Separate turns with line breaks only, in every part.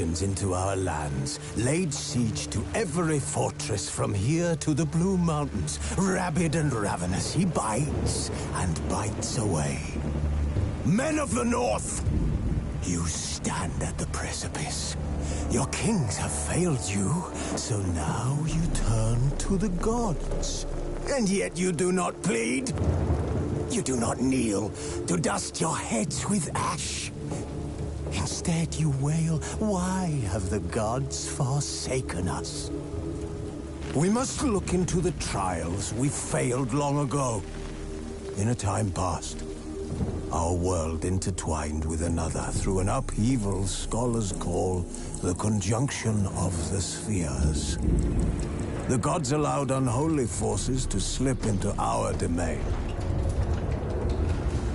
into our lands, laid siege to every fortress from here to the Blue Mountains. Rabid and ravenous, he bites and bites away. Men of the North, you stand at the precipice. Your kings have failed you, so now you turn to the gods. And yet you do not plead. You do not kneel to dust your heads with ash. Instead you wail, why have the gods forsaken us? We must look into the trials we failed long ago. In a time past, our world intertwined with another through an upheaval scholars call the conjunction of the spheres. The gods allowed unholy forces to slip into our domain.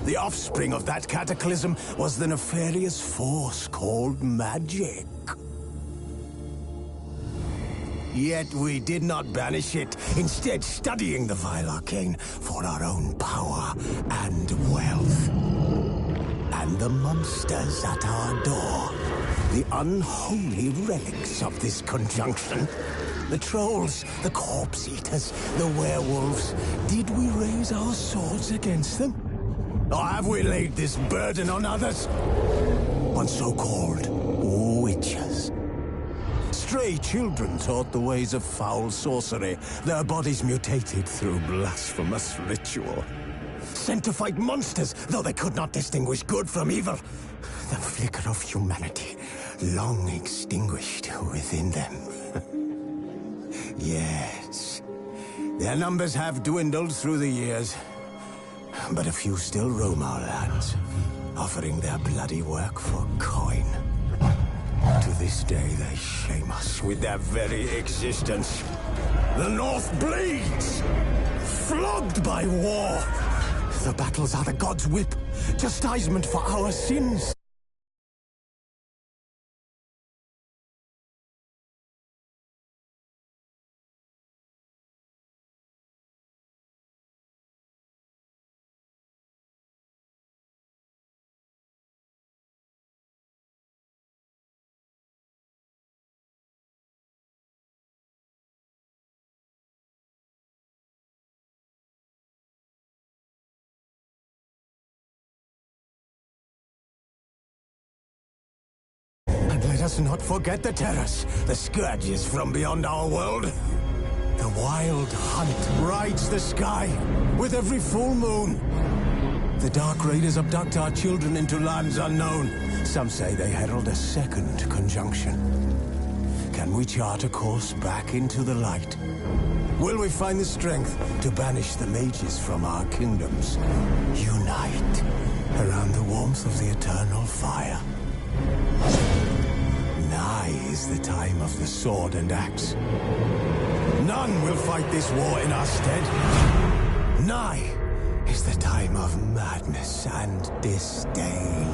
The offspring of that cataclysm was the nefarious force called magic. Yet we did not banish it, instead studying the vile arcane for our own power and wealth. And the monsters at our door, the unholy relics of this conjunction. The trolls, the corpse-eaters, the werewolves. Did we raise our swords against them? Or have we laid this burden on others? On so-called witches. Stray children taught the ways of foul sorcery, their bodies mutated through blasphemous ritual. Sent to fight monsters, though they could not distinguish good from evil. The flicker of humanity, long extinguished within them. Yes, their numbers have dwindled through the years. But a few still roam our lands, offering their bloody work for coin. To this day, they shame us with their very existence. The North bleeds, flogged by war. The battles are the gods' whip, chastisement for our sins. Let us not forget the terrors, the scourges from beyond our world. The wild hunt rides the sky with every full moon. The Dark Raiders abduct our children into lands unknown. Some say they herald a second conjunction. Can we chart a course back into the light? Will we find the strength to banish the mages from our kingdoms? Unite around the warmth of the eternal fire. Nigh is the time of the sword and axe. None will fight this war in our stead. Nigh is the time of madness and disdain.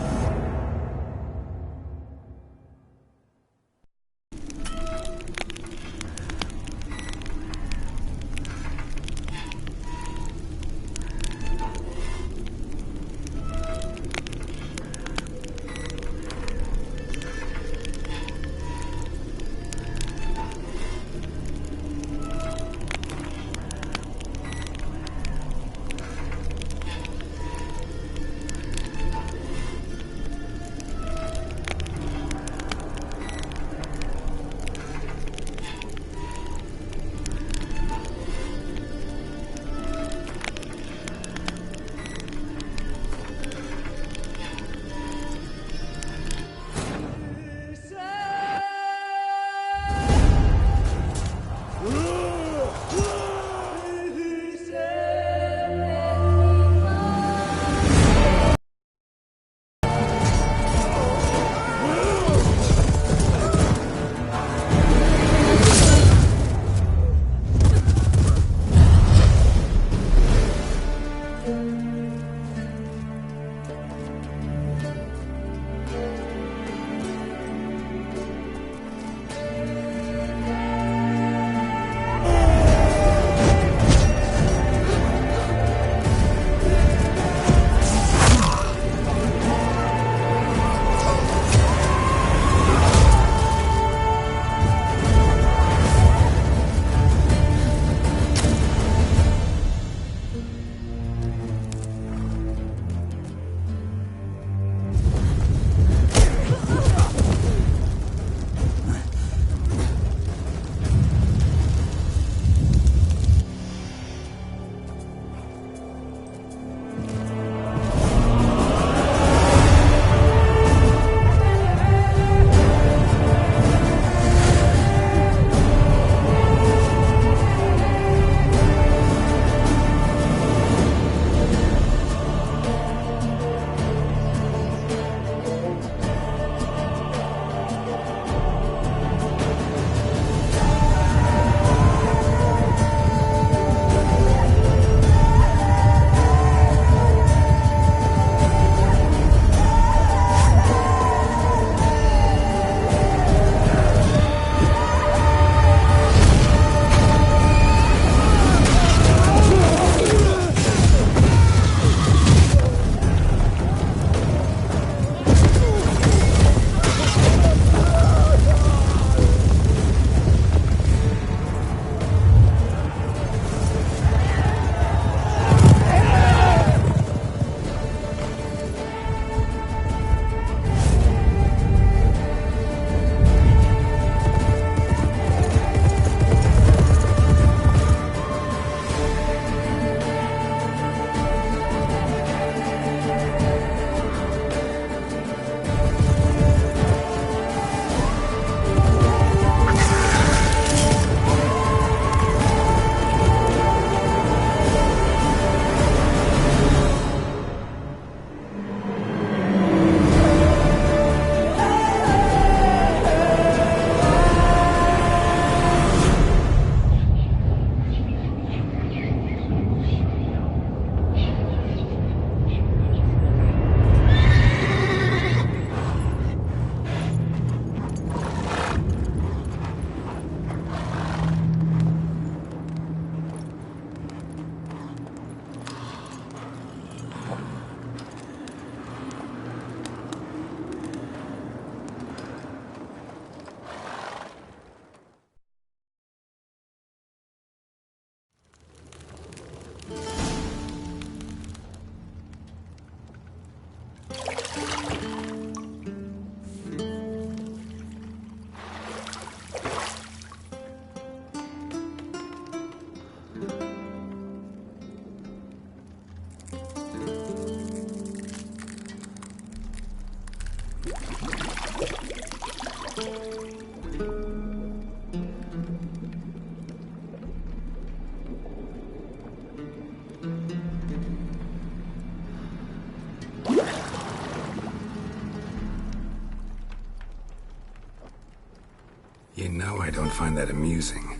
You know I don't find that amusing.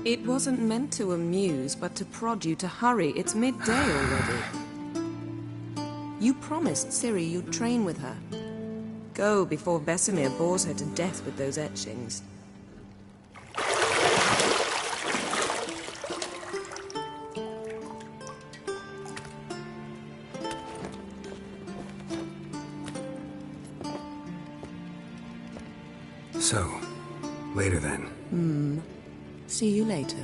It wasn't meant to amuse, but to prod you to hurry. It's midday already. You promised Ciri you'd train with her. Go before Vesemir bores her to death with those etchings.
So, later then.
See you later.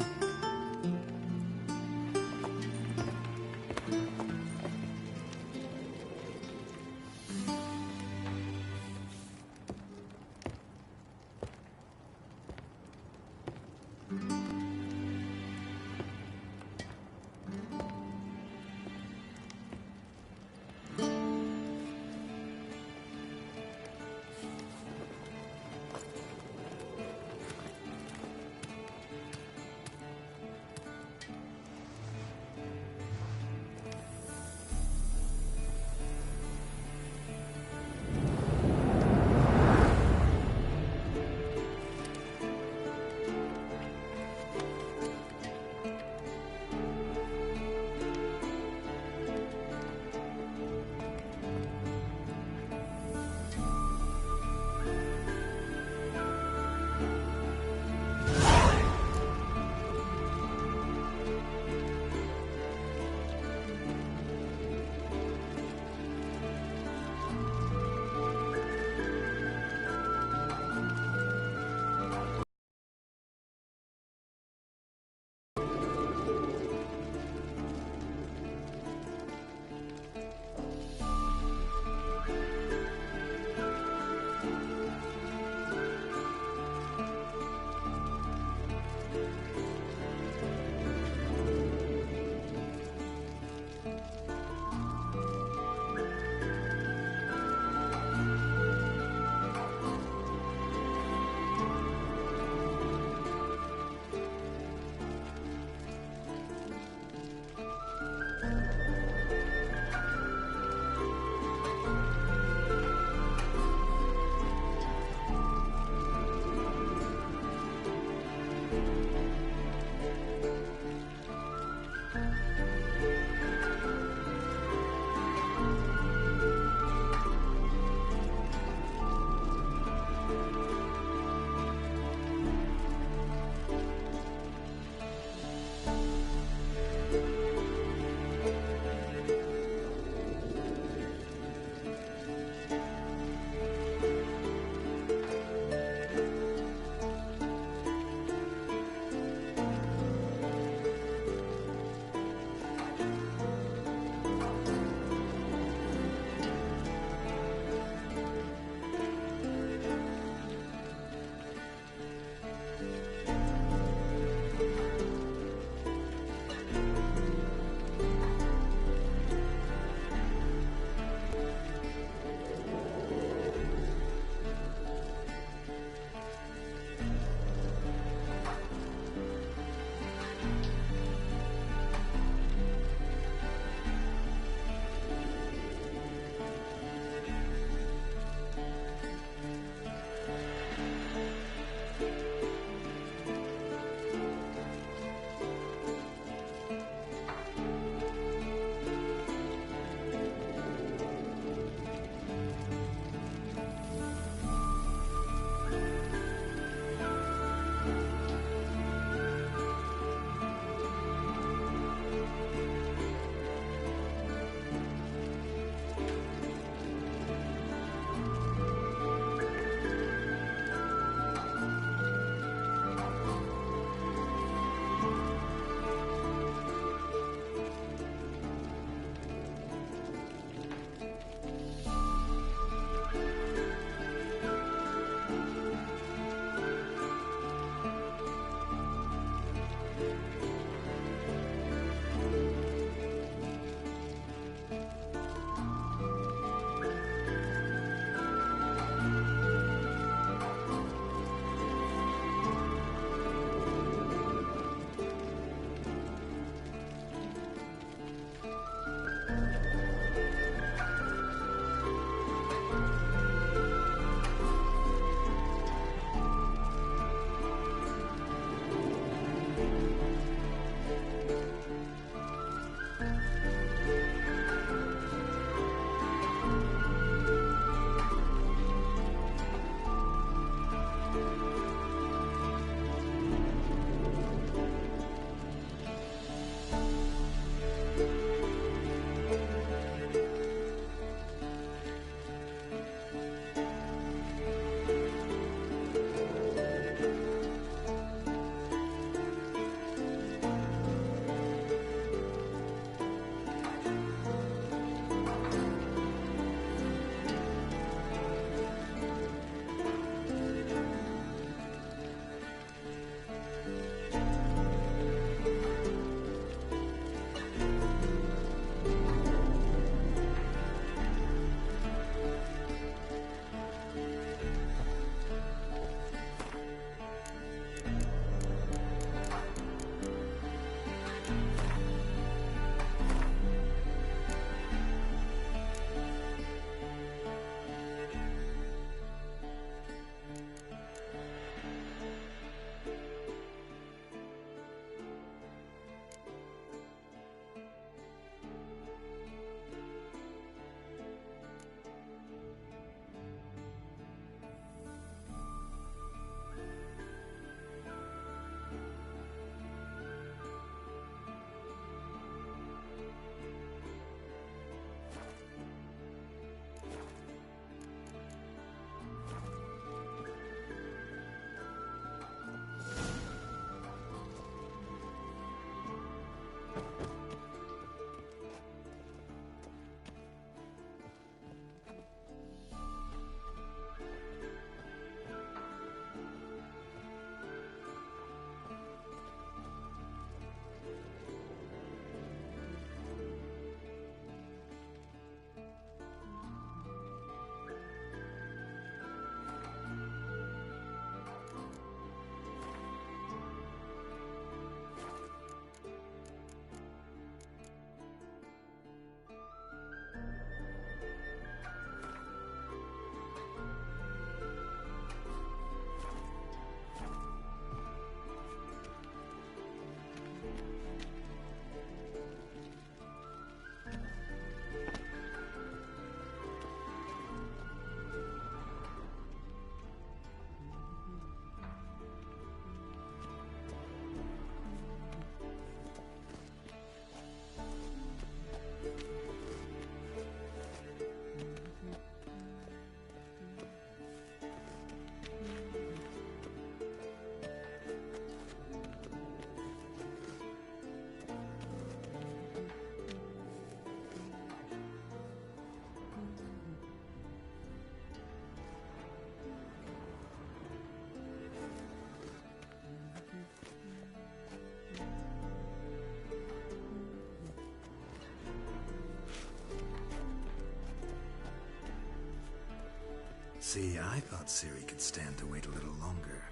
See, I thought Ciri could stand to wait a little longer.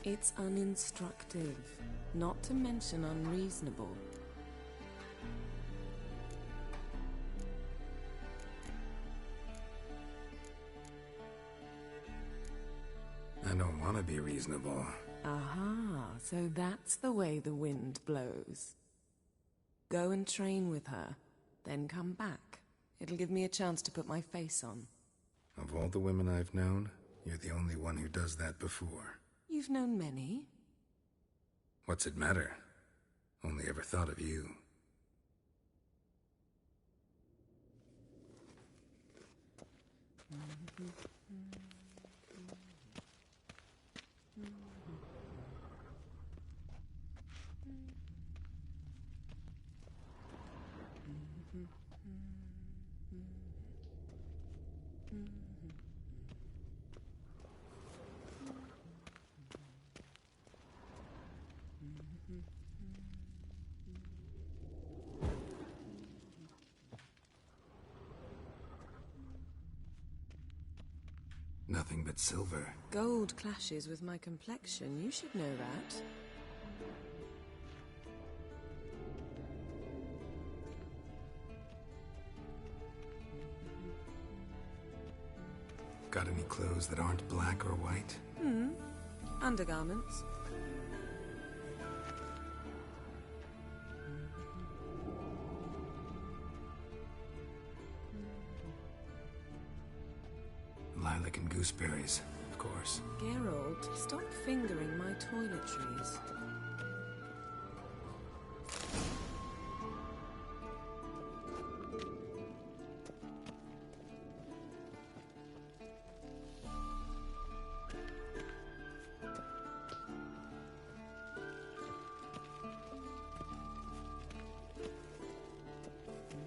It's uninstructive, not to mention unreasonable.
I don't want to be reasonable.
Aha, so that's the way the wind blows. Go and train with her, then come back. It'll give me a chance to put my face on.
Of all the women I've known, you're the only one who does that before.
You've known many.
What's it matter? Only ever thought of you. Nothing but silver.
Gold clashes with my complexion. You should know that.
Got any clothes that aren't black or white?
Undergarments.
Lilac and gooseberries, of course.
Geralt, stop fingering my toiletries.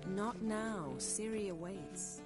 Not now. Ciri awaits.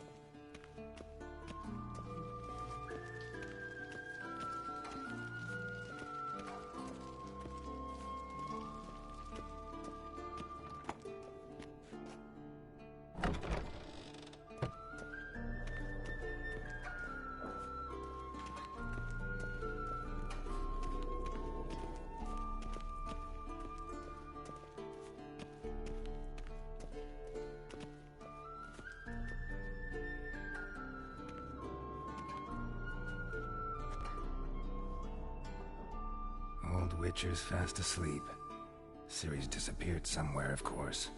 Old Witcher's fast asleep. Ciri's disappeared somewhere, of course.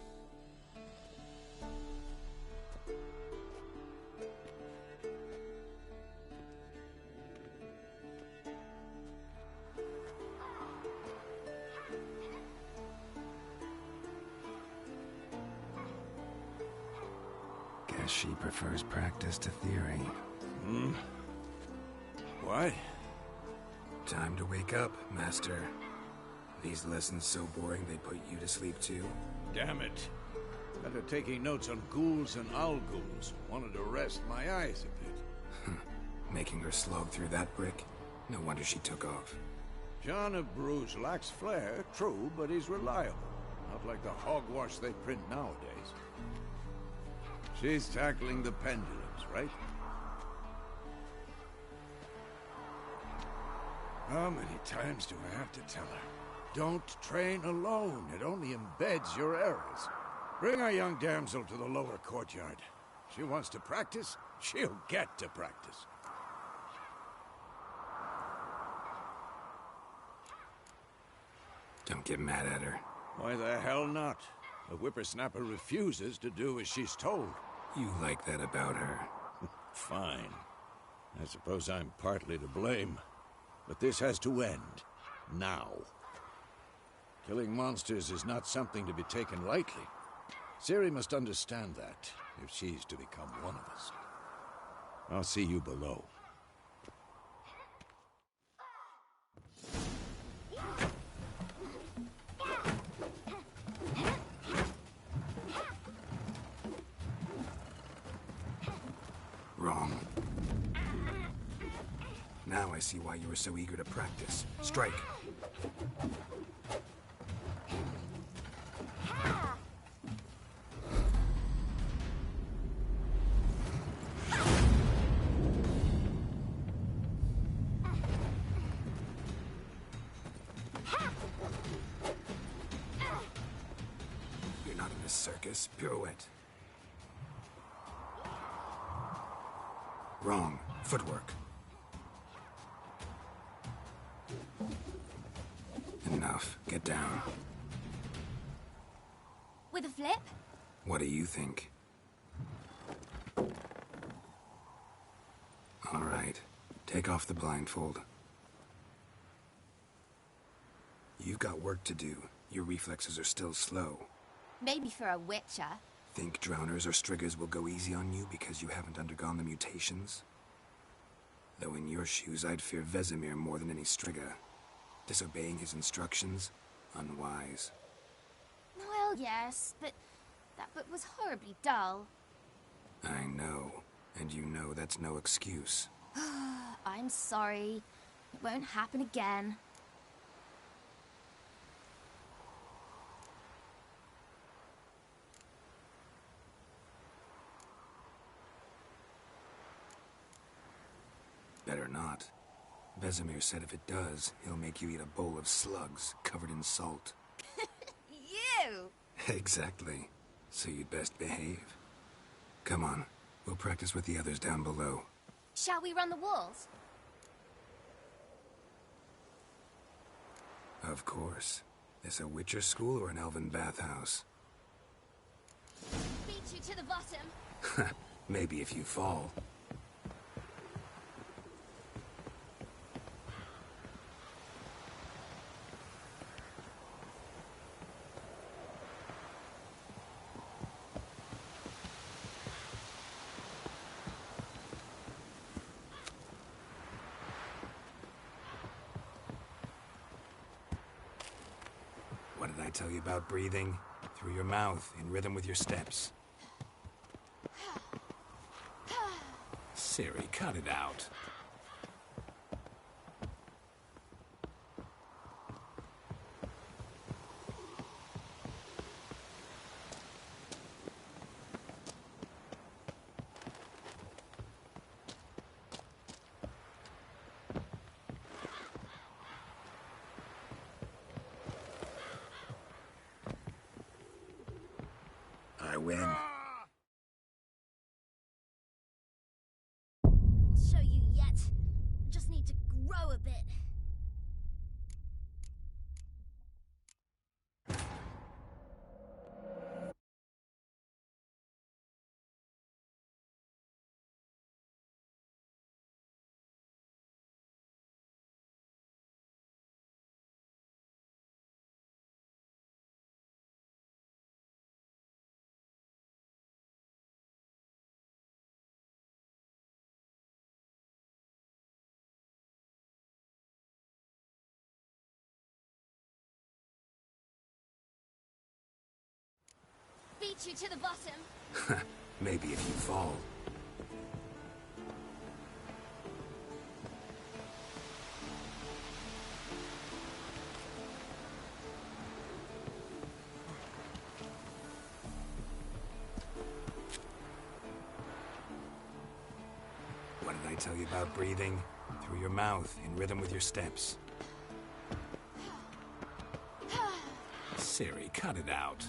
Guess she prefers practice to theory.
What?
Time to wake up, Master. These lessons so boring they put you to sleep too?
Damn it. After taking notes on ghouls and owl ghouls, wanted to rest my eyes a bit.
Making her slog through that brick? No wonder she took off.
John of Bruges lacks flair, true, but he's reliable. Not like the hogwash they print nowadays. She's tackling the pendulums, right? How many times do I have to tell her? Don't train alone. It only embeds your errors. Bring our young damsel to the lower courtyard. She wants to practice, she'll get to practice.
Don't get mad at her.
Why the hell not? The whippersnapper refuses to do as she's told.
You like that about her.
Fine. I suppose I'm partly to blame. But this has to end. Now. Killing monsters is not something to be taken lightly. Ciri must understand that, if she's to become one of us. I'll see you below.
Wrong. Now I see why you were so eager to practice. Strike. a circus. Pirouette. Wrong. Footwork. Enough. Get down.
With a flip?
What do you think? All right. Take off the blindfold. You've got work to do. Your reflexes are still slow.
Maybe for a witcher.
Think drowners or striggers will go easy on you because you haven't undergone the mutations? Though in your shoes, I'd fear Vesemir more than any strigger. Disobeying his instructions? Unwise.
Well, yes, but that book was horribly dull.
I know. And you know that's no excuse.
I'm sorry. It won't happen again.
Better not. Vesemir said if it does, he'll make you eat a bowl of slugs covered in salt.
You!
Exactly. So you'd best behave. Come on. We'll practice with the others down below.
Shall we run the walls?
Of course. This a Witcher school or an elven bathhouse?
Beat you to the bottom.
Maybe if you fall. What did I tell you about breathing? Through your mouth, in rhythm with your steps. Siri, cut it out. I win.
I'll show you yet. Just need to grow a bit. Beat you to the bottom.
Maybe if you fall. What did I tell you about breathing? Through your mouth, in rhythm with your steps. Siri, cut it out.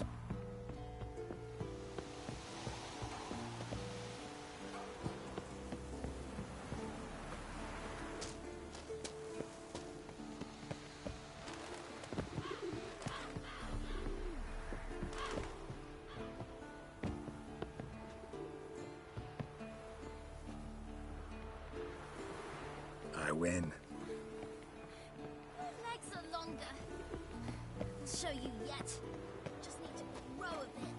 I win.
Legs are longer. I'll show you yet. Just need to grow a bit.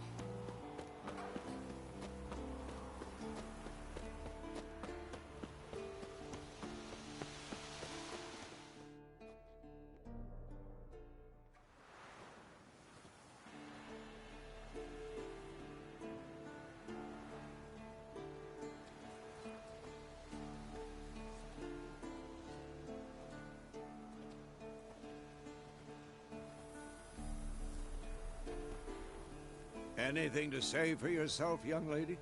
Anything to say for yourself, young lady?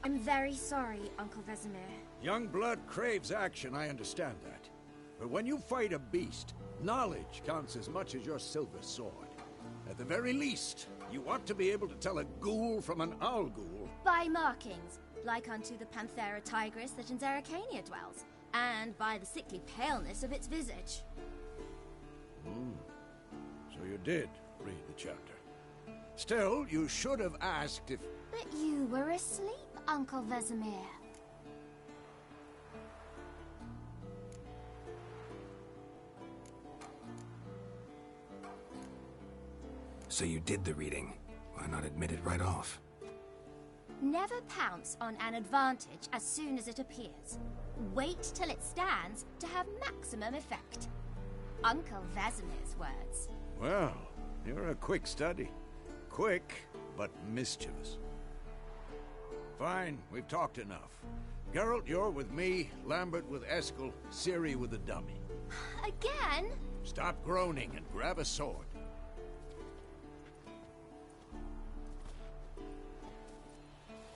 I'm very sorry, Uncle Vesemir.
Young blood craves action, I understand that. But when you fight a beast, knowledge counts as much as your silver sword. At the very least, you ought to be able to tell a ghoul from an owl ghoul.
By markings, like unto the Panthera tigris that in Zerrikania dwells, and by the sickly paleness of its visage.
So you did read the chapter. Still, you should have asked if...
But you were asleep, Uncle Vesemir.
So you did the reading. Why not admit it right off?
Never pounce on an advantage as soon as it appears. Wait till it stands to have maximum effect. Uncle Vesemir's words.
Well, you're a quick study. Quick, but mischievous. Fine, we've talked enough. Geralt, you're with me, Lambert with Eskel, Ciri with the dummy.
Again?
Stop groaning and grab a sword.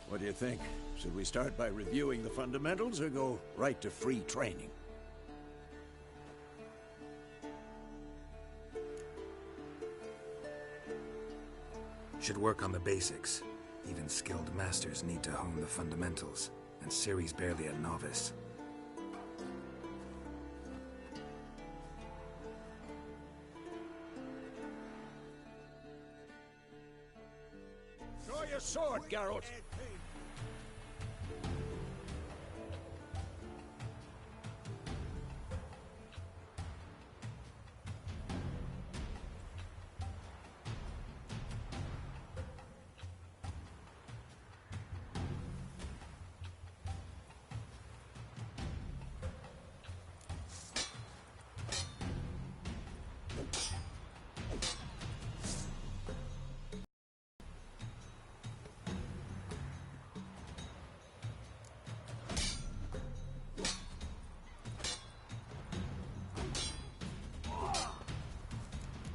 What do you think? Should we start by reviewing the fundamentals or go right to free training?
Should work on the basics. Even skilled masters need to hone the fundamentals, and Ciri's barely a novice.
Draw your sword, Geralt!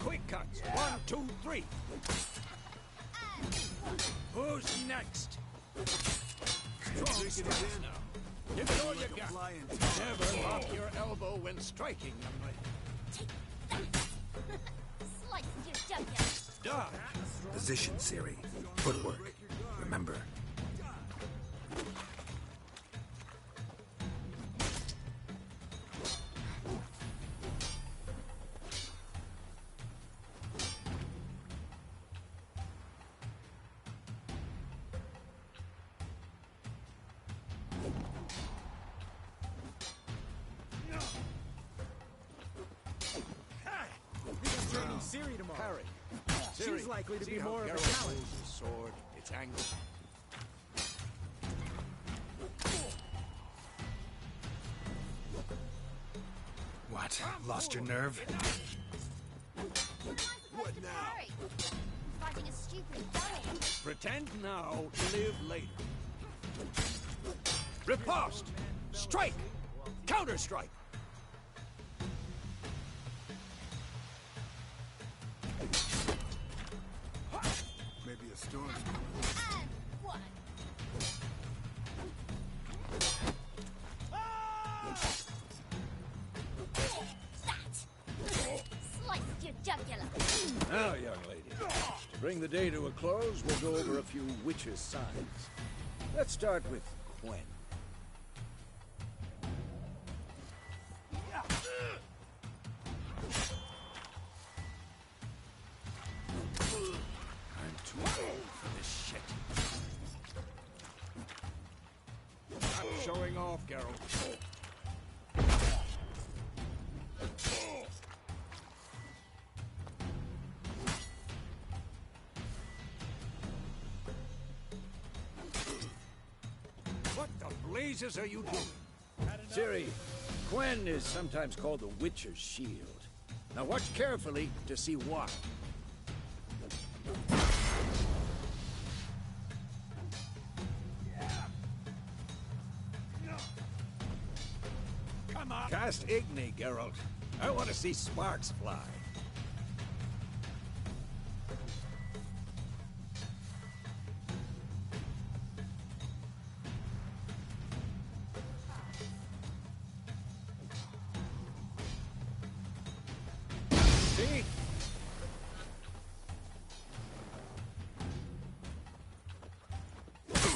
Quick cuts. 1, 2, 3. Who's next? Strong strikes now. Give it all you got. Never lock your elbow when striking, young lady.
Take that! Slice your jugular!
Dodge.
Position, Ciri. Footwork. Remember.
Ciri tomorrow.
Parry.
She's likely to be
how
more of a
Geralt
challenge.
holds his sword. It's angry.
What? Lost your nerve?
What now? Fighting a stupid dummy.
Pretend now, live later. Riposte! Strike! Counter-strike!
Maybe a storm's
And one. That! Slice your jugular.
Now, young lady, to bring the day to a close, we'll go over a few witches' signs. Let's start with Quen. I'm too old for this shit. Stop showing off, Geralt. What the blazes are you doing? Ciri, Quen is sometimes called the Witcher's Shield. Now watch carefully to see why. Come on! Cast Igni, Geralt. I want to see sparks fly. See?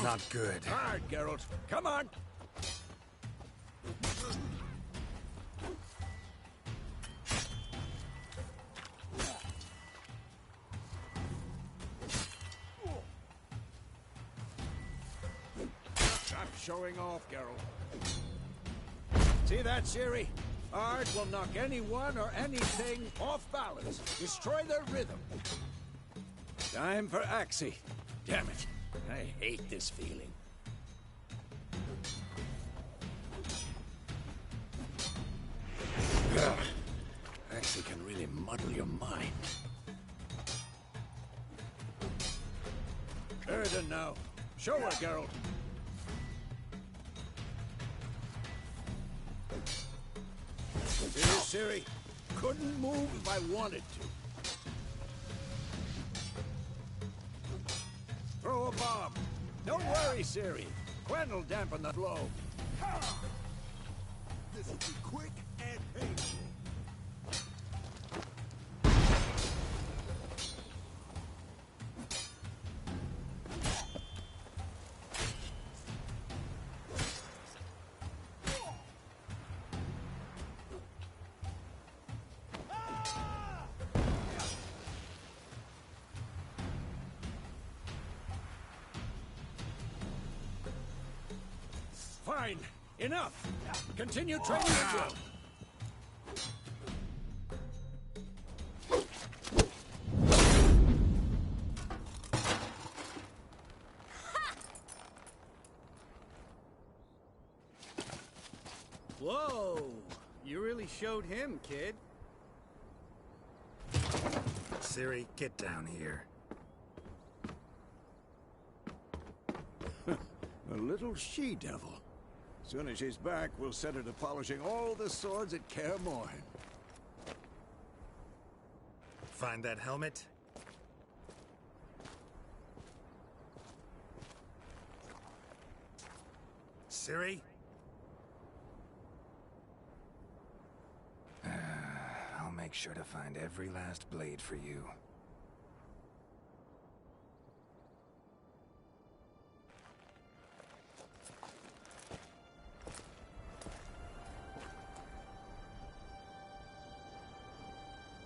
not good.
Hard, Geralt. Come on. Stop showing off, Geralt. See that, Ciri? Art will knock anyone or anything off balance. Destroy their rhythm. Time for Axie. Damn it. I hate this feeling. Ugh. Axie can really muddle your mind. Erden now. Show her, Geralt. See, Ciri? Couldn't move if I wanted to. Throw a bomb. Don't worry, Ciri. Quen will dampen the blow.
This will be quick and painful.
Fine. Enough. Continue training the drill.
Whoa! You really showed him, kid.
Ciri, get down here.
A little she-devil. Soon as she's back, we'll set her to polishing all the swords at Kaer Morhen.
Find that helmet? Ciri? I'll make sure to find every last blade for you.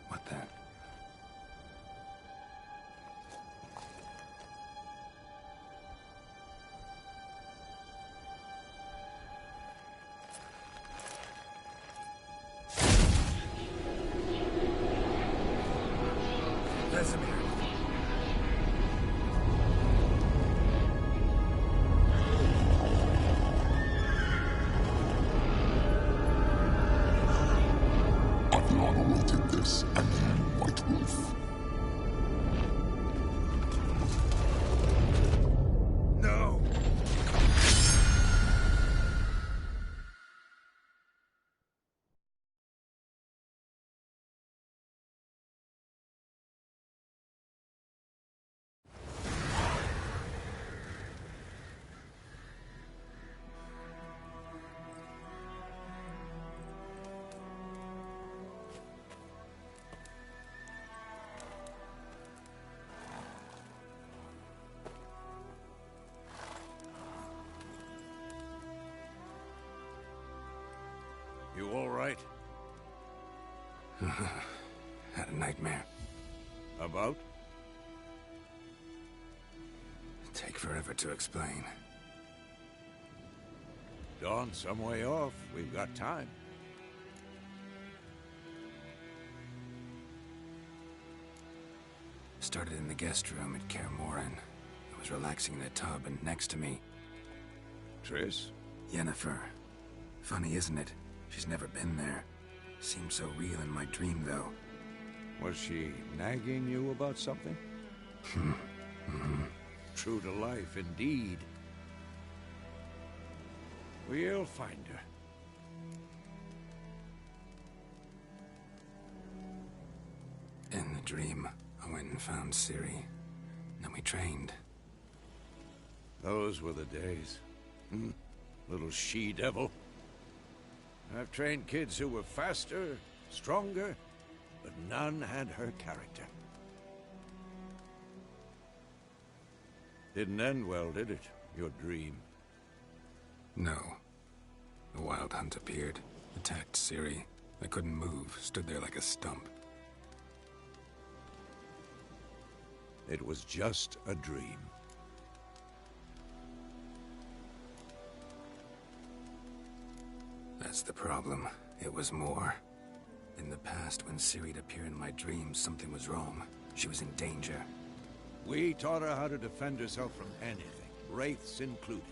What the? Vesemir.
Aviana wanted this, and you, White Wolf.
No!
You all right?
Had a nightmare.
About?
Take forever to explain.
Dawn's some way off. We've got time.
Started in the guest room at Kaer Morhen. I was relaxing in a tub, and next to me,
Triss?
Yennefer. Funny, isn't it? She's never been there. Seemed so real in my dream, though.
Was she nagging you about something? True to life, indeed. We'll find her.
In the dream, I went and found Ciri. Then we trained.
Those were the days. Little she-devil. I've trained kids who were faster, stronger, but none had her character. Didn't end well, did it? Your dream.
No. The Wild Hunt appeared, attacked Ciri. I couldn't move, stood there like a stump.
It was just a dream.
That's the problem. It was more. In the past, when Ciri'd appear in my dreams, something was wrong. She was in danger.
We taught her how to defend herself from anything, wraiths included.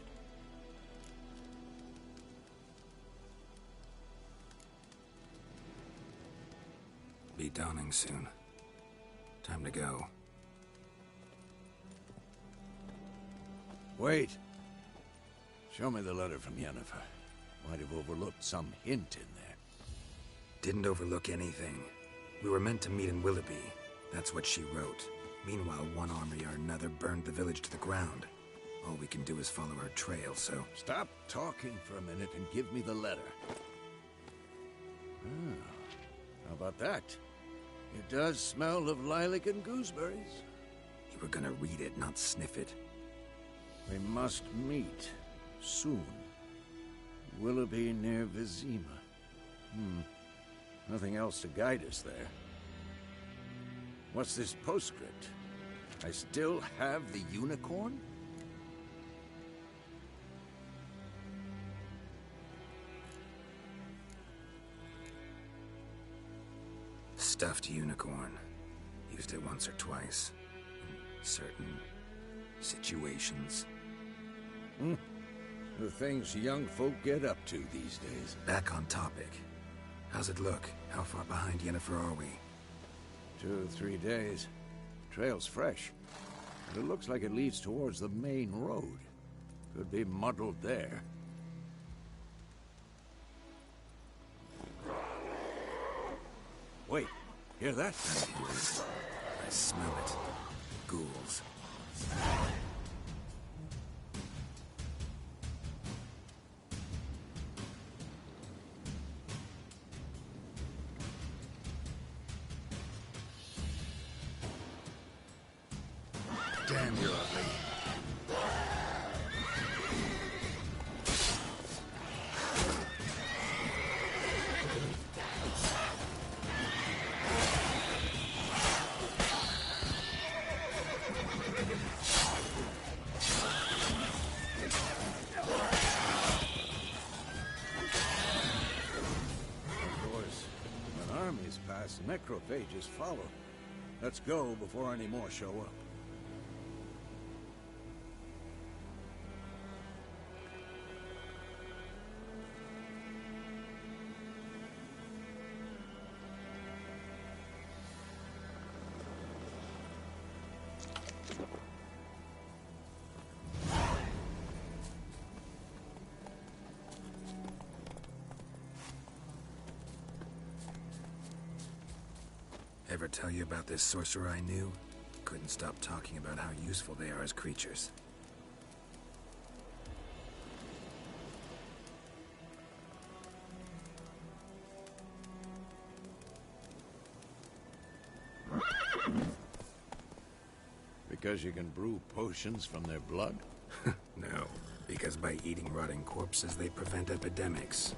Be dawning soon. Time to go.
Wait. Show me the letter from Yennefer. Might have overlooked some hint in there.
Didn't overlook anything. We were meant to meet in Willoughby. That's what she wrote. Meanwhile, one army or another burned the village to the ground. All we can do is follow her trail, so...
Stop talking for a minute and give me the letter. Ah, how about that? It does smell of lilac and gooseberries.
You were gonna read it, not sniff it.
We must meet. Soon. Willoughby near Vizima. Nothing else to guide us there. What's this postscript? I still have the unicorn?
Stuffed unicorn. Used it once or twice. In certain situations.
The things young folk get up to these days.
Back on topic. How's it look? How far behind Yennefer are we?
2 or 3 days. Trail's fresh. But it looks like it leads towards the main road. Could be muddled there. Wait, hear that?
I hear it. I smell it. Ghouls.
Damn you, ugly. Of course, when armies pass, necrophages follow. Let's go before any more show up.
Ever tell you about this sorcerer I knew? Couldn't stop talking about how useful they are as creatures.
Because you can brew potions from their blood?
No, because by eating rotting corpses, they prevent epidemics.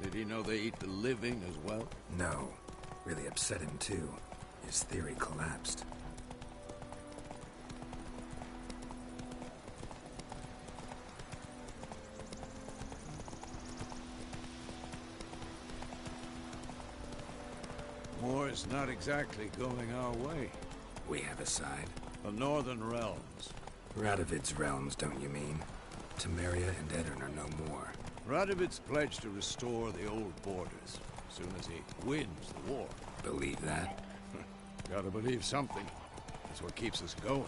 Did he know they eat the living as well?
No. Really upset him, too. His theory collapsed.
War's not exactly going our way.
We have a side.
The Northern Realms.
Radovid's realms, don't you mean? Temeria and Edirn are no more.
Radovid's pledged to restore the old borders, as soon as he wins the war.
Believe that?
Gotta believe something. That's what keeps us going.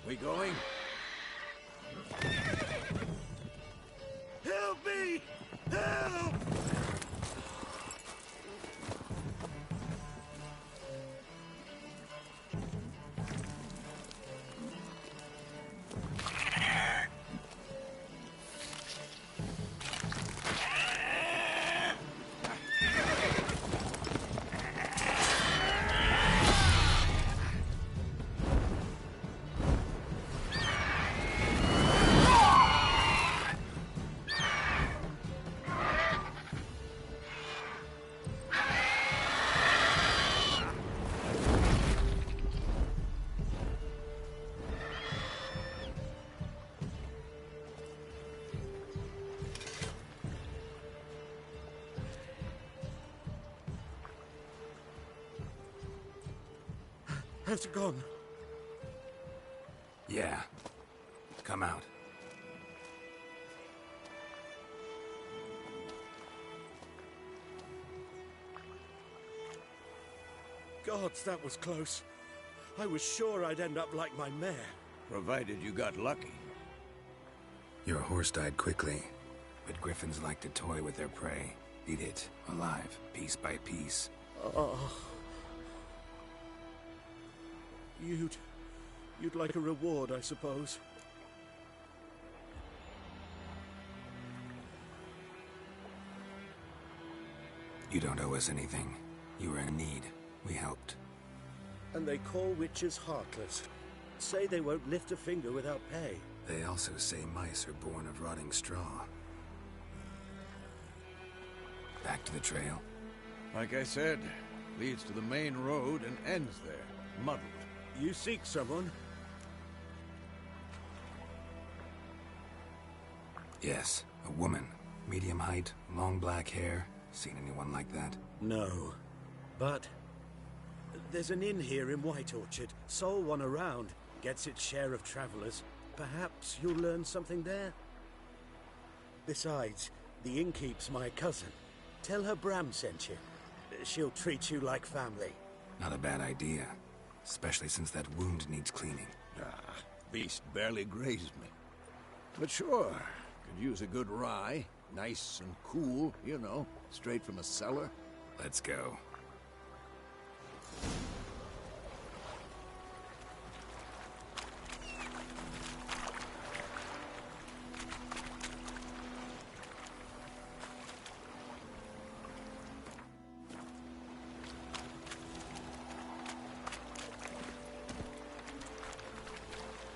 We going? Help me! Help!
Has it gone?
Yeah. Come out.
Gods, that was close. I was sure I'd end up like my mare.
Provided you got lucky.
Your horse died quickly, but griffins like to toy with their prey. Eat it, alive, piece by piece.
Oh. You'd like a reward, I suppose.
You don't owe us anything. You were in need. We helped.
And they call witches heartless. Say they won't lift a finger without pay.
They also say mice are born of rotting straw. Back to the trail.
Like I said, leads to the main road and ends there, muddled.
You seek someone?
Yes, a woman. Medium height, long black hair. Seen anyone like that?
No. But there's an inn here in White Orchard. Sole one around. Gets its share of travelers. Perhaps you'll learn something there? Besides, the innkeep's my cousin. Tell her Bram sent you. She'll treat you like family.
Not a bad idea. Especially since that wound needs cleaning.
Ah, beast barely grazed me. But sure, could use a good rye. Nice and cool, you know, straight from a cellar.
Let's go.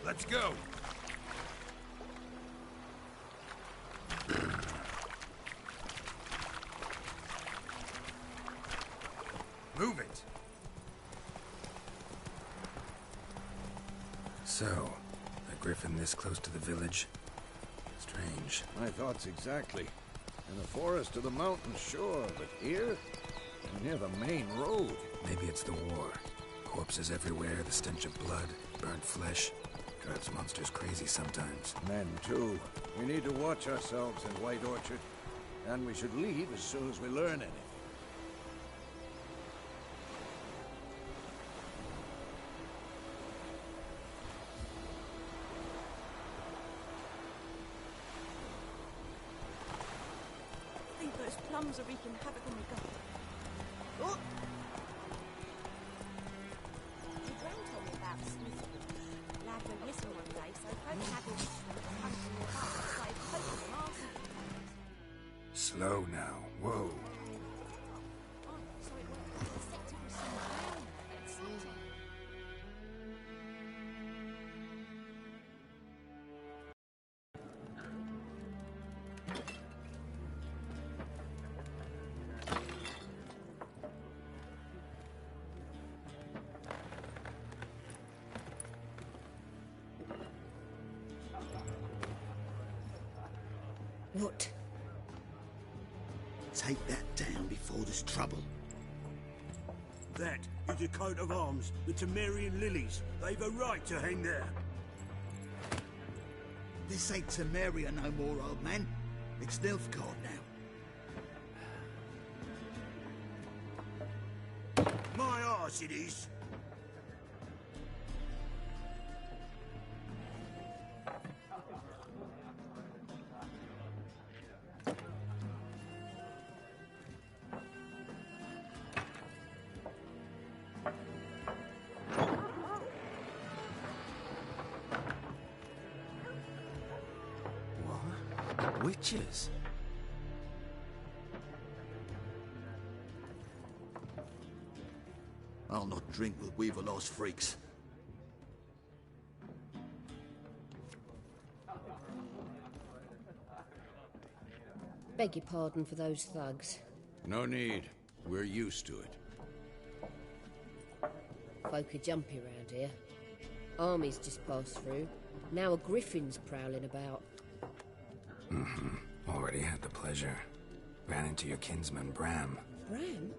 Let's go.
Move it! So, a griffin this close to the village? Strange.
My thoughts exactly. In the forest or the mountains, sure, but here? Near the main road.
Maybe it's the war. Corpses everywhere, the stench of blood, burnt flesh. Drives monsters crazy sometimes.
Men, too. We need to watch ourselves in White Orchard. And we should leave as soon as we learn anything.
I think those plums are wreaking havoc on the garden. Oh!
Your grand told me about Smith. Lad went missing one day, so Coach had his hunt in the park, so Coach was asking.
Slow now. Whoa.
Oh, so it was the sector was some brown. Sector.
What?
Take that down before there's trouble.
That is a coat of arms, the Temerian lilies. They've a right to hang there.
This ain't Temeria no more, old man. It's Nilfgaard now.
My arse it is.
Witches?
I'll not drink with Weaverlost freaks.
Beg your pardon for those thugs.
No need. We're used to it.
Folk are jumpy round here. Armies just passed through. Now a griffin's prowling about.
Already had the pleasure. Ran into your kinsman, Bram.
Bram?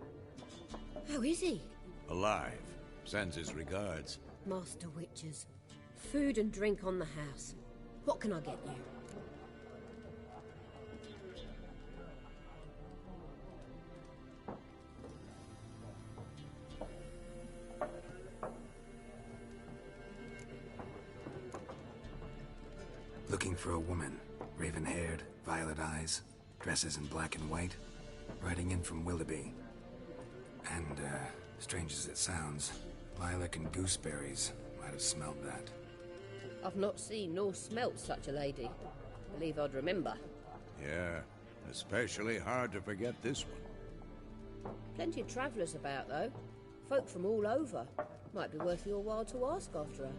How is he?
Alive. Sends his regards.
Master Witches. Food and drink on the house. What can I get you?
Looking for a woman. Raven-haired, violet eyes, dresses in black and white. Riding in from Willoughby. And, strange as it sounds, lilac and gooseberries might have smelled that.
I've not seen nor smelt such a lady. Believe I'd remember.
Yeah, especially hard to forget this one.
Plenty of travellers about, though. Folk from all over. Might be worth your while to ask after her.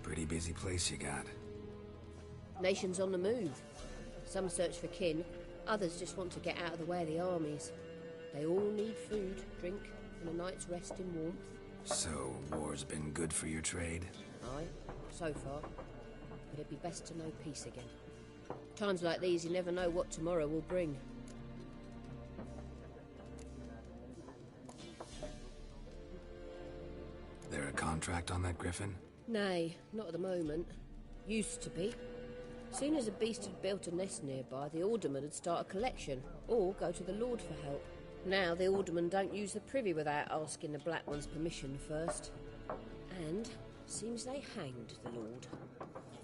Pretty busy place you got.
Nations on the move. Some search for kin, others just want to get out of the way of the armies. They all need food, drink, and a night's rest in warmth.
So, war's been good for your trade?
Aye, so far. But it'd be best to know peace again. Times like these, you never know what tomorrow will bring.
There a contract on that griffin?
Nay, not at the moment. Used to be. Soon as a beast had built a nest nearby, the alderman would start a collection, or go to the Lord for help. Now the aldermen don't use the privy without asking the Black One's permission first. And seems they hanged the Lord.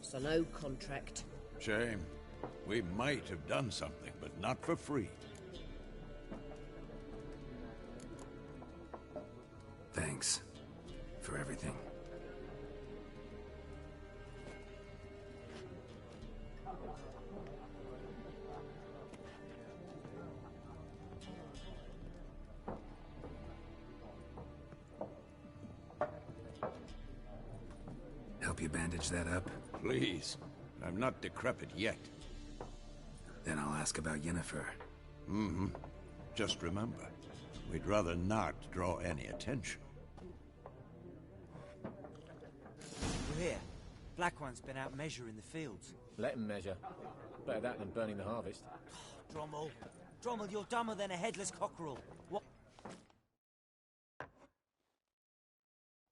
So no contract.
Shame. We might have done something, but not for free.
Thanks. For everything. Help you bandage that up?
Please. I'm not decrepit yet.
Then I'll ask about Yennefer.
Mm-hmm. Just remember, we'd rather not draw any attention.
We're here. Black One's been out measuring the fields.
Let him measure. Better that than burning the harvest.
Drommel. Drommel, you're dumber than a headless cockerel. What?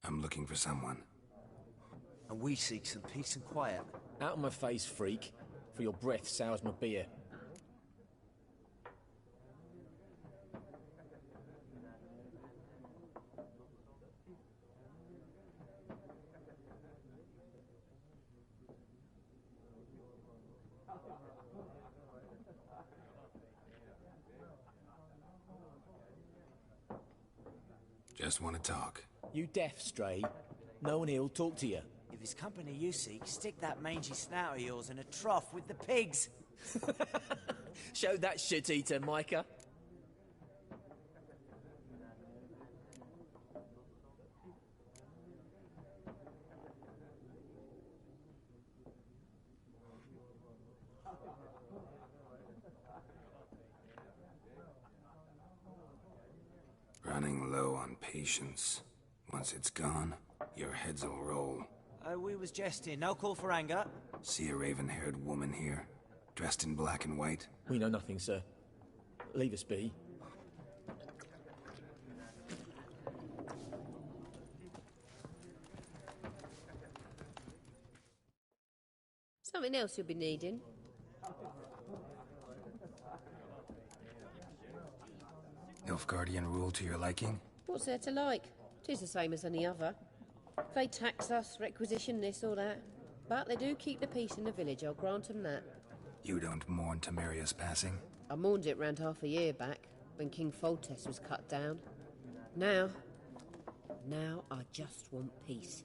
I'm looking for someone.
And we seek some peace and quiet.
Out of my face, freak. For your breath sours my beer.
Just want to talk.
You deaf, Stray? No one here'll talk to you.
If it's company you seek, stick that mangy snout of yours in a trough with the pigs.
Show that shit-eater, Micah.
Running low on patience. Once it's gone, your heads will roll.
We was jesting. No call for anger.
See a raven-haired woman here, dressed in black and white?
We know nothing, sir. Leave us be.
Something else you'll be needing.
Nilfgaardian rule to your liking?
What's there to like? 'Tis the same as any other. They tax us, requisition this or that. But they do keep the peace in the village, I'll grant them that.
You don't mourn Temeria's passing?
I mourned it round half a year back, when King Foltest was cut down. Now I just want peace.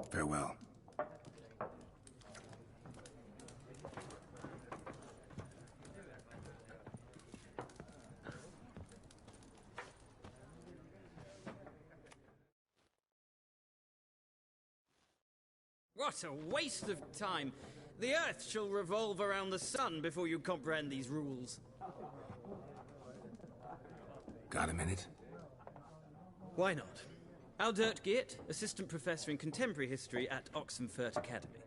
Farewell.
What a waste of time. The Earth shall revolve around the sun before you comprehend these rules.
Got a minute?
Why not? Aldert Geert, Assistant Professor in Contemporary History at Oxenfurt Academy.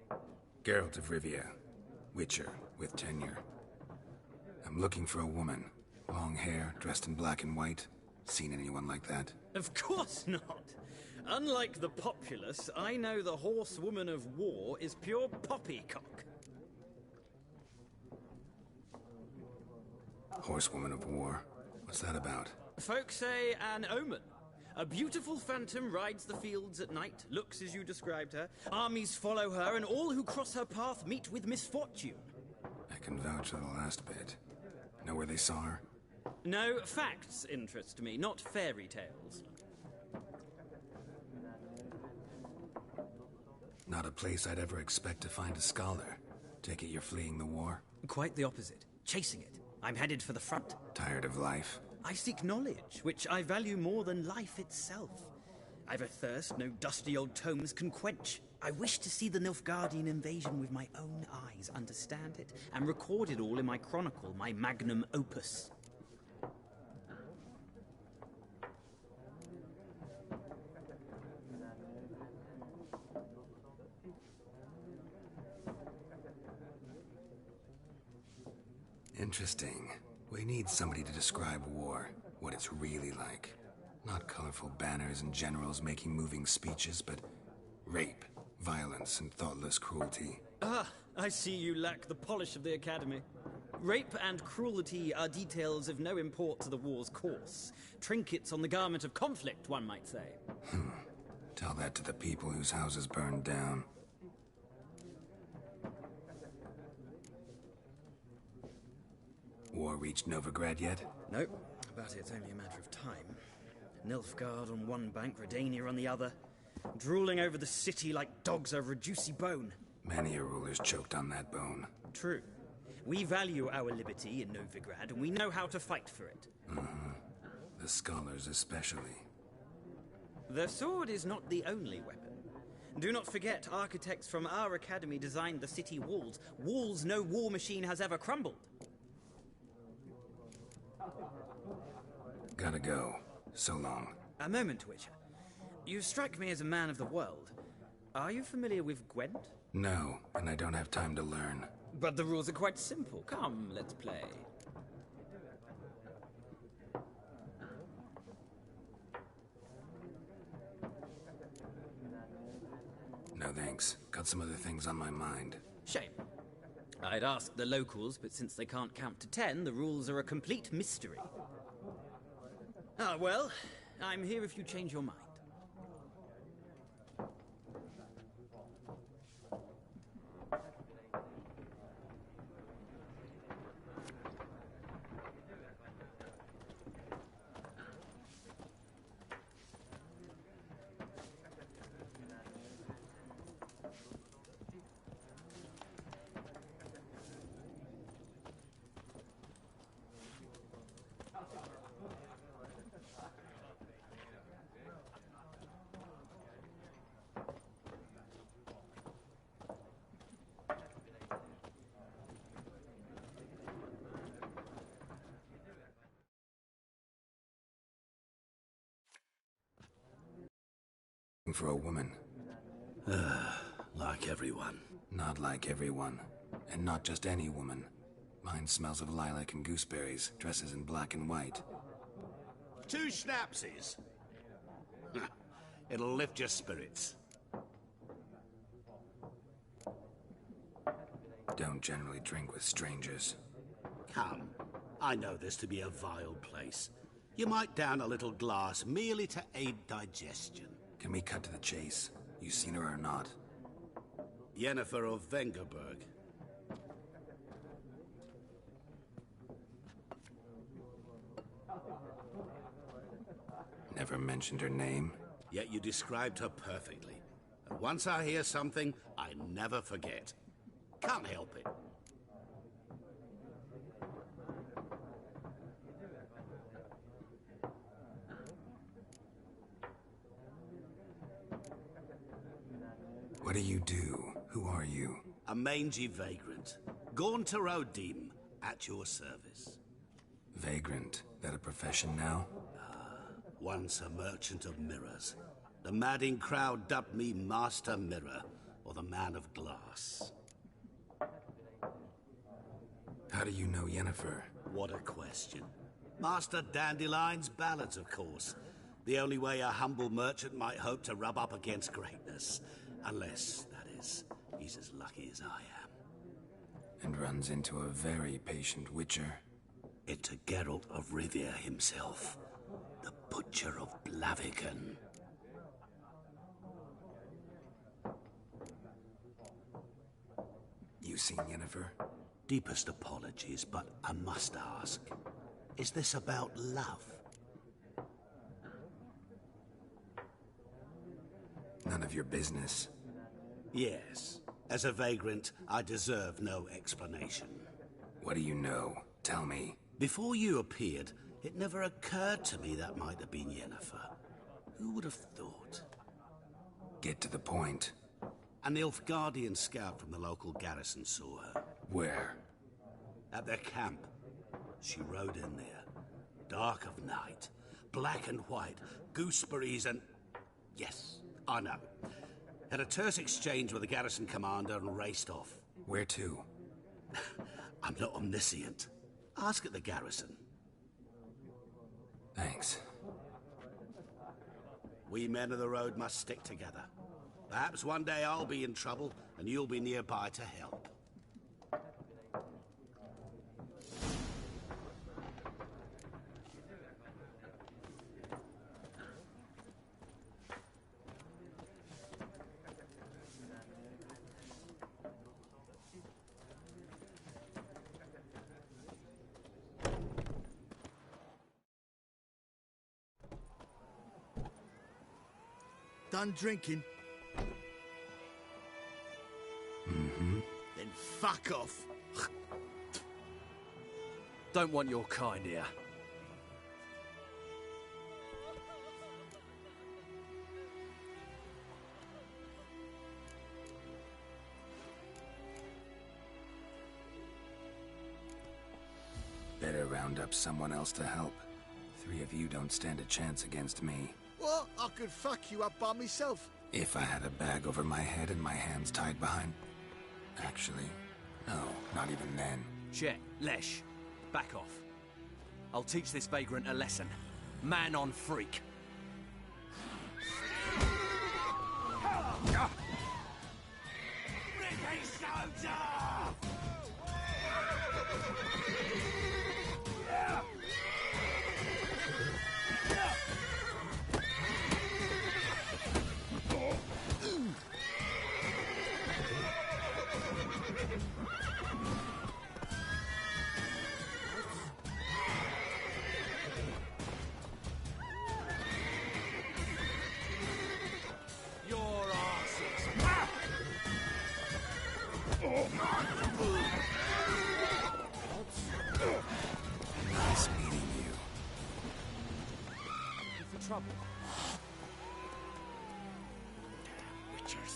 Geralt of Rivia, Witcher, with tenure. I'm looking for a woman. Long hair, dressed in black and white. Seen anyone like that?
Of course not. Unlike the populace, I know the horsewoman of war is pure poppycock.
Horsewoman of war? What's that about?
Folk say an omen. A beautiful phantom rides the fields at night, looks as you described her. Armies follow her, and all who cross her path meet with misfortune.
I can vouch for the last bit. Know where they saw her?
No, facts interest me, not fairy tales.
Not a place I'd ever expect to find a scholar. Take it you're fleeing the war?
Quite the opposite. Chasing it. I'm headed for the front.
Tired of life?
I seek knowledge, which I value more than life itself. I've a thirst no dusty old tomes can quench. I wish to see the Nilfgaardian invasion with my own eyes, understand it, and record it all in my chronicle, my magnum opus.
Interesting. We need somebody to describe war, what it's really like. Not colorful banners and generals making moving speeches, but rape, violence, and thoughtless cruelty.
Ah, I see you lack the polish of the Academy. Rape and cruelty are details of no import to the war's course. Trinkets on the garment of conflict, one might say.
Tell that to the people whose houses burned down. War reached Novigrad yet?
Nope, but it's only a matter of time. Nilfgaard on one bank, Redania on the other. Drooling over the city like dogs over a juicy bone.
Many a ruler's choked on that bone.
True. We value our liberty in Novigrad, and we know how to fight for it.
The scholars especially.
The sword is not the only weapon. Do not forget, architects from our academy designed the city walls. Walls no war machine has ever crumbled.
Gotta go. So long.
A moment, Witcher. You strike me as a man of the world. Are you familiar with Gwent?
No, and I don't have time to learn.
But the rules are quite simple. Come, let's play.
No thanks. Got some other things on my mind.
Shame. I'd ask the locals, but since they can't count to 10, the rules are a complete mystery. Ah, well, I'm here if you change your mind.
For a woman.
Like everyone.
Not like everyone. And not just any woman. Mine smells of lilac and gooseberries, dresses in black and white.
2 schnapsies. It'll lift your spirits.
Don't generally drink with strangers.
Come. I know this to be a vile place. You might down a little glass merely to aid digestion.
Can we cut to the chase? You seen her or not?
Yennefer of Vengerberg.
Never mentioned her name.
Yet you described her perfectly. And once I hear something, I never forget. Can't help it.
What do you do? Who are you?
A mangy vagrant. Gaunter Odim, at your service.
Vagrant. That a profession now?
Once a merchant of mirrors. The madding crowd dubbed me Master Mirror, or the Man of Glass.
How do you know Yennefer?
What a question. Master Dandelion's ballads, of course. The only way a humble merchant might hope to rub up against greatness. Unless, that is, he's as lucky as I am.
And runs into a very patient witcher.
Into Geralt of Rivia himself. The Butcher of Blaviken.
You seen Yennefer?
Deepest apologies, but I must ask. Is this about love?
None of your business.
Yes. As a vagrant, I deserve no explanation.
What do you know? Tell me.
Before you appeared, it never occurred to me that might have been Yennefer. Who would have thought?
Get to the point.
An Nilfgaardian scout from the local garrison saw her.
Where?
At their camp. She rode in there. Dark of night. Black and white. Gooseberries and... Yes, I know. Had a terse exchange with the garrison commander and raced off.
Where to?
I'm not omniscient. Ask at the garrison.
Thanks.
We men of the road must stick together. Perhaps one day I'll be in trouble and you'll be nearby to help.
Done drinking?
Mm-hmm.
Then fuck off.
Don't want your kind here.
Better round up someone else to help. 3 of you don't stand a chance against me.
What? I could fuck you up by myself.
If I had a bag over my head and my hands tied behind... Actually, no, not even then.
Chet, Lesh, back off. I'll teach this vagrant a lesson. Man on freak.
Nice meeting you.
You for trouble? Witchers.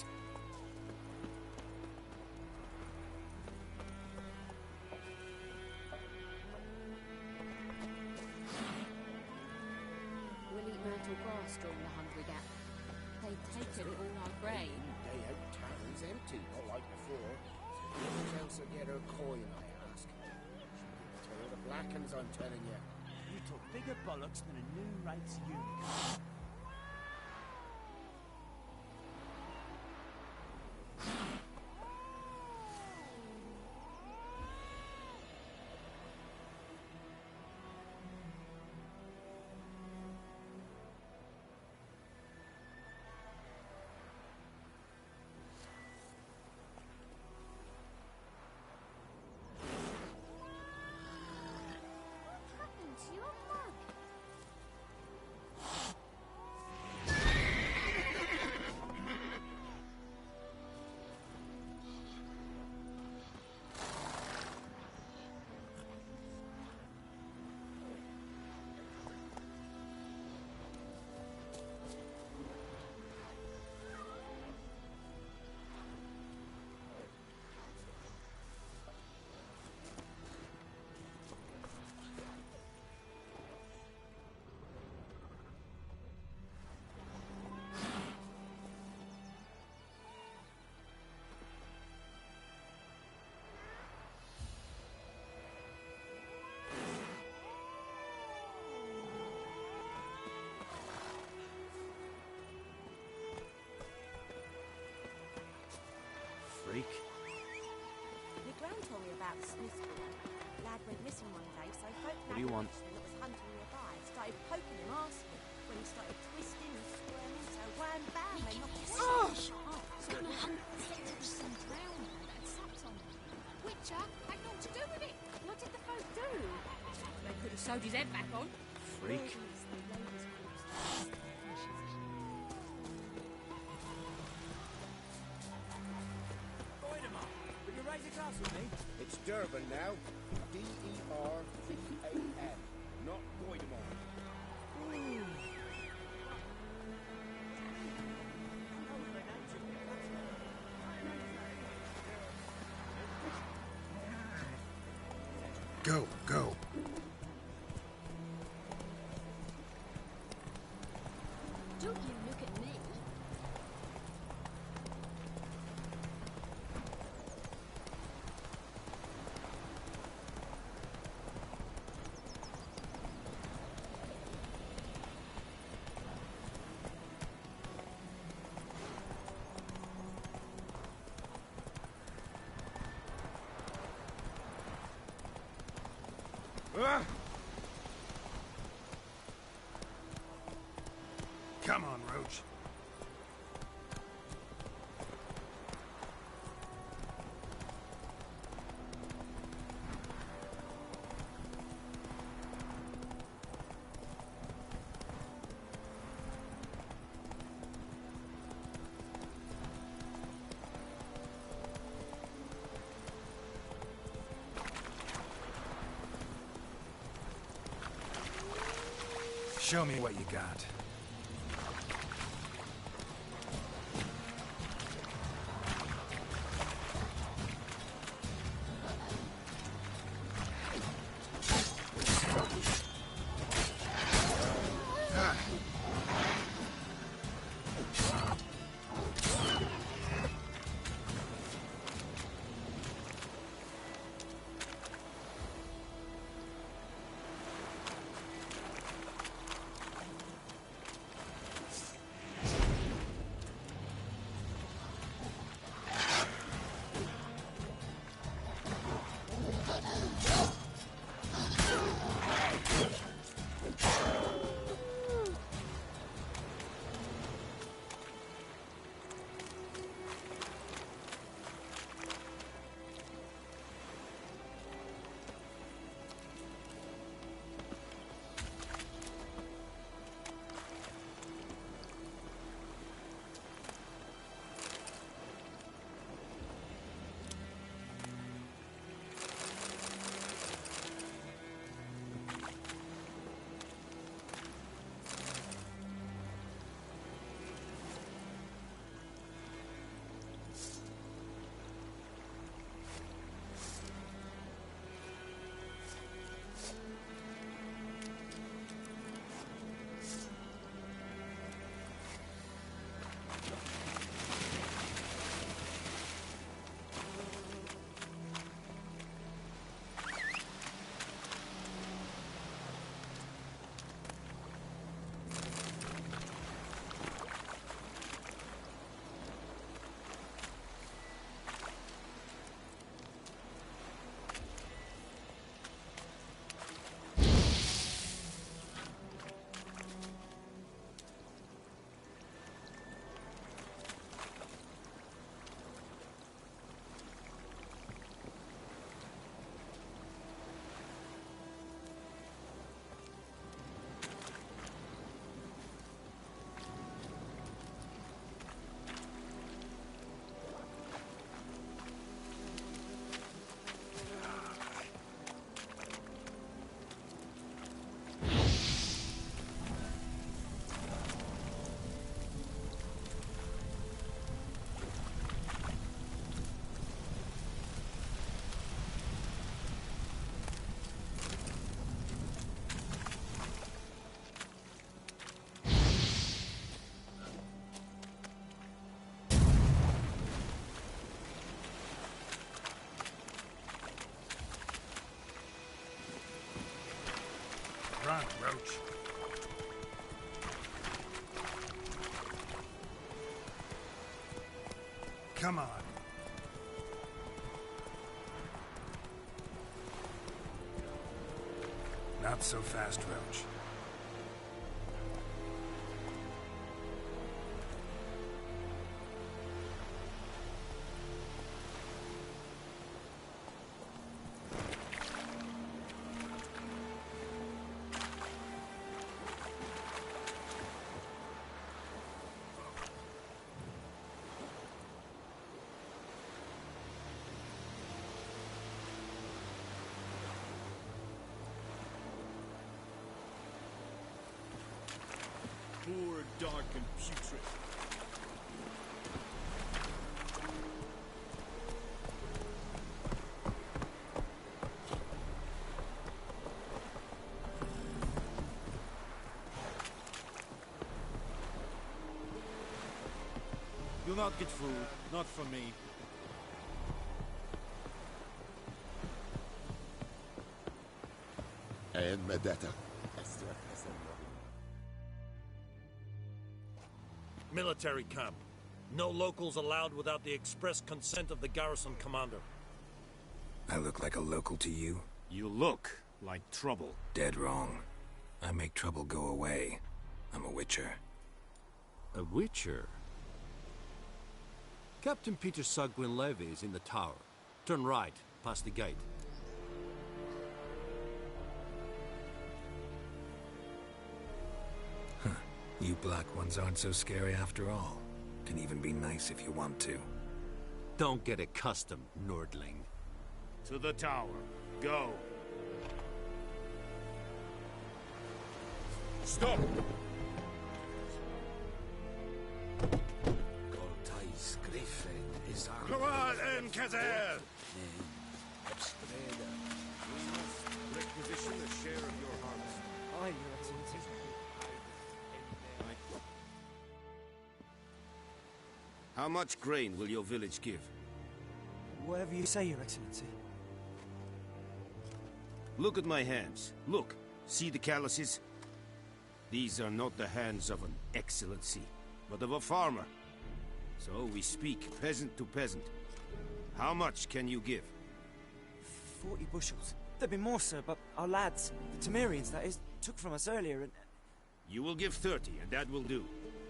We'll eat myrtle grass during the hungry gap. They've taken all our grain.
Day out tavern's empty, not like before. What else will get her coin, I ask? Tell the black uns, I'm telling you.
You took bigger bollocks than a new race unicorn.
To your mug.
went missing one day, so folk
What do you want?
that was hunting nearby started poking him, asking. When he started twisting and squirming, so wham bam, they knocked his
So the 100% drowned and sucked on him. Witcher had naught to do with it.
What did the folk do?
They could have sewed his head back on.
Freak.
Will you raise a glass with me? It's Durban now. D-E-R-B-A-N. Not Goidemar.
Go, go.
Don't you look at me.
Come on, Roach. Show me what you got. Run, Roach. Come on. Not so fast, Roach.
Poor, dark, and putrid. You'll not get food, not from me.
And Medetta.
Military camp. No locals allowed without the express consent of the garrison commander.
I look like a local to you?
You look like trouble.
Dead wrong. I make trouble go away. I'm a witcher.
A witcher? Captain Peter Sagwin Levy is in the tower. Turn right, past the gate.
You black ones aren't so scary after all. Can even be nice if you want to.
Don't get accustomed, Nordling.
To the tower. Go. Stop!
Goltais Griffin is our...
Gloire and Kazer! We must requisition a share of your harvest.
Aye, Your Excellency.
How much grain will your village give?
Whatever you say, Your Excellency.
Look at my hands. Look. See the calluses? These are not the hands of an excellency, but of a farmer. So we speak peasant to peasant. How much can you give?
40 bushels. There'd be more, sir, but our lads, the Temerians, that is, took from us earlier and...
You will give 30, and that will do.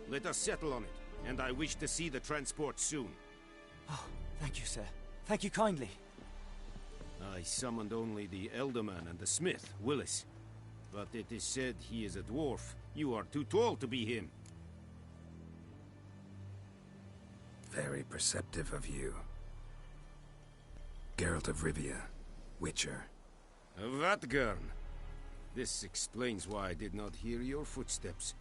Let us settle on it, and I wish to see the transport soon.
Oh, thank you, sir. Thank you kindly.
I summoned only the Elderman and the smith, Willis. But it is said he is a dwarf. You are too tall to be him.
Very perceptive of you. Geralt of Rivia, Witcher.
Vatgern. This explains why I did not hear your footsteps.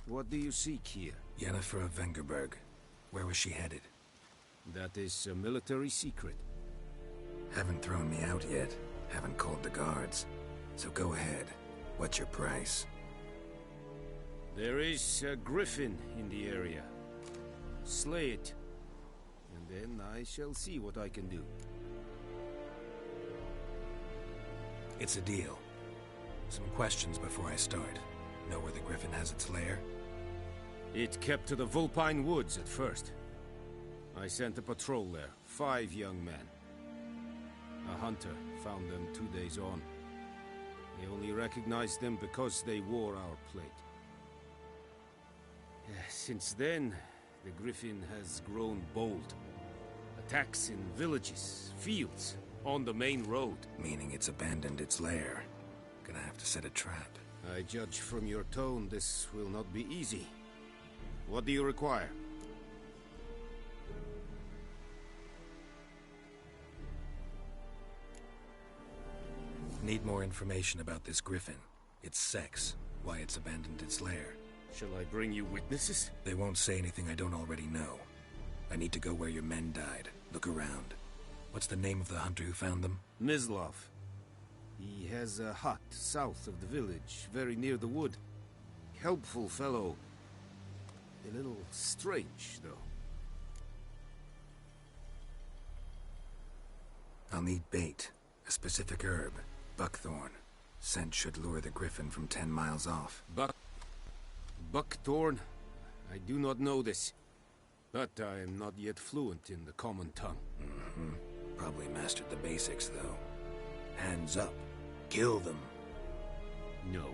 What do you seek here?
Yennefer of Vengerberg. Where was she headed?
That is a military secret.
Haven't thrown me out yet. Haven't called the guards. So go ahead. What's your price?
There is a griffin in the area. Slay it. And then I shall see what I can do.
It's a deal. Some questions before I start. Know where the griffin has its lair?
It kept to the Vulpine Woods at first. I sent a patrol there, 5 young men. A hunter found them 2 days on. They only recognized them because they wore our plate. Since then, the griffin has grown bold. Attacks in villages, fields, on the main road.
Meaning it's abandoned its lair. Gonna have to set a trap.
I judge from your tone this will not be easy. What do you require?
Need more information about this griffin. Its sex, why it's abandoned its lair.
Shall I bring you witnesses?
They won't say anything I don't already know. I need to go where your men died. Look around. What's the name of the hunter who found them?
Mislav. He has a hut south of the village, very near the wood. Helpful fellow. A little strange, though.
I'll need bait. A specific herb. Buckthorn. Scent should lure the griffin from 10 miles off.
Buckthorn? I do not know this. But I am not yet fluent in the common tongue.
Probably mastered the basics, though. Hands up. kill them.
No.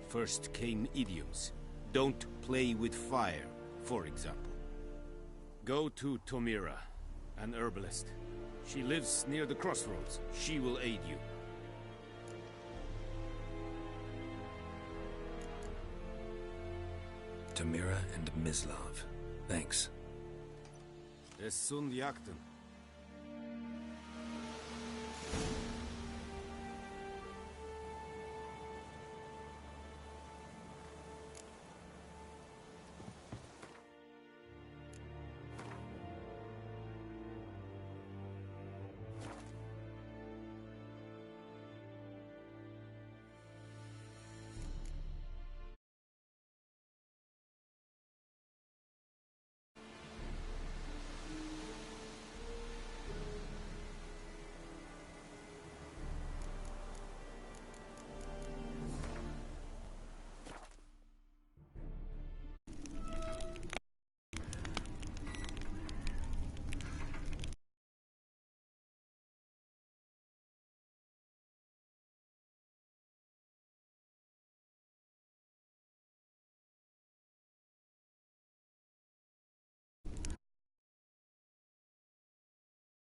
First came idioms. Don't play with fire, for example. Go to Tomira, an herbalist. She lives near the crossroads. She will aid you.
Tamira and Mislav. Thanks.
Es sunt Yachten.